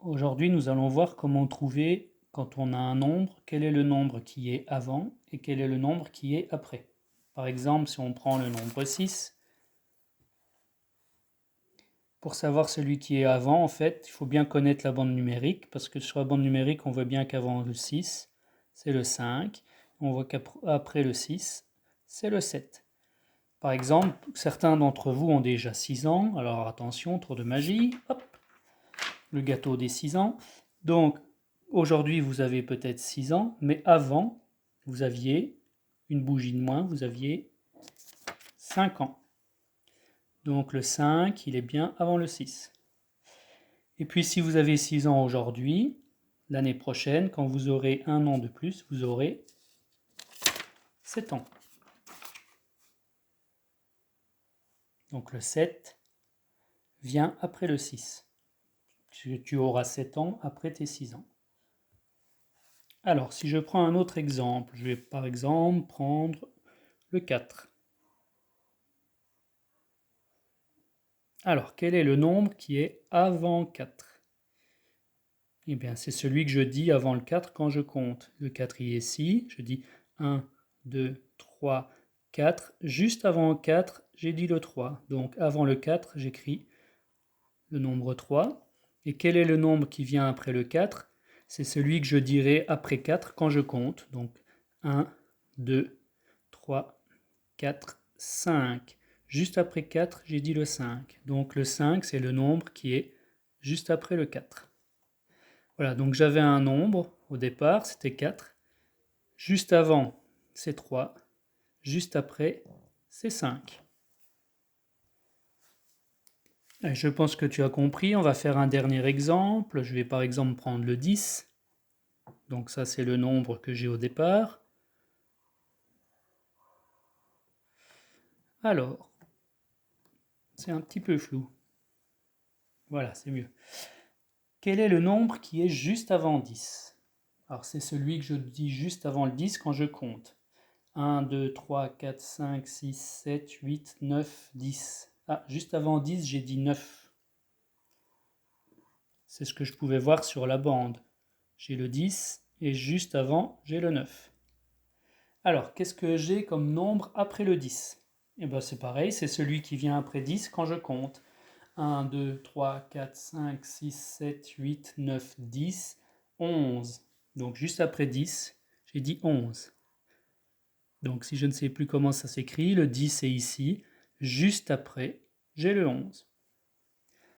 Aujourd'hui, nous allons voir comment trouver, quand on a un nombre, quel est le nombre qui est avant et quel est le nombre qui est après. Par exemple, si on prend le nombre 6, pour savoir celui qui est avant, en fait, il faut bien connaître la bande numérique, parce que sur la bande numérique, on voit bien qu'avant le 6, c'est le 5, on voit qu'après le 6, c'est le 7. Par exemple, certains d'entre vous ont déjà 6 ans, alors attention, tour de magie, hop, le gâteau des 6 ans. Donc, aujourd'hui, vous avez peut-être 6 ans, mais avant, vous aviez une bougie de moins, vous aviez 5 ans. Donc, le 5, il est bien avant le 6. Et puis, si vous avez 6 ans aujourd'hui, l'année prochaine, quand vous aurez un an de plus, vous aurez 7 ans. Donc, le 7 vient après le 6. Tu auras 7 ans après tes 6 ans. Alors, si je prends un autre exemple, je vais par exemple prendre le 4. Alors, quel est le nombre qui est avant 4? Eh bien, c'est celui que je dis avant le 4 quand je compte. Le 4 est ici, je dis 1, 2, 3, 4. Juste avant 4, j'ai dit le 3. Donc, avant le 4, j'écris le nombre 3. Et quel est le nombre qui vient après le 4? C'est celui que je dirai après 4 quand je compte. Donc, 1, 2, 3, 4, 5. Juste après 4, j'ai dit le 5. Donc le 5, c'est le nombre qui est juste après le 4. Voilà, donc j'avais un nombre au départ, c'était 4. Juste avant, c'est 3. Juste après, c'est 5. Et je pense que tu as compris, on va faire un dernier exemple. Je vais par exemple prendre le 10. Donc ça, c'est le nombre que j'ai au départ. Alors, c'est un petit peu flou. Voilà, c'est mieux. Quel est le nombre qui est juste avant 10? Alors c'est celui que je dis juste avant le 10 quand je compte. 1, 2, 3, 4, 5, 6, 7, 8, 9, 10. Ah, juste avant 10, j'ai dit 9. C'est ce que je pouvais voir sur la bande. J'ai le 10 et juste avant, j'ai le 9. Alors, qu'est-ce que j'ai comme nombre après le 10? Eh bien, c'est pareil, c'est celui qui vient après 10 quand je compte. 1, 2, 3, 4, 5, 6, 7, 8, 9, 10, 11. Donc, juste après 10, j'ai dit 11. Donc, si je ne sais plus comment ça s'écrit, le 10 est ici. Juste après, j'ai le 11.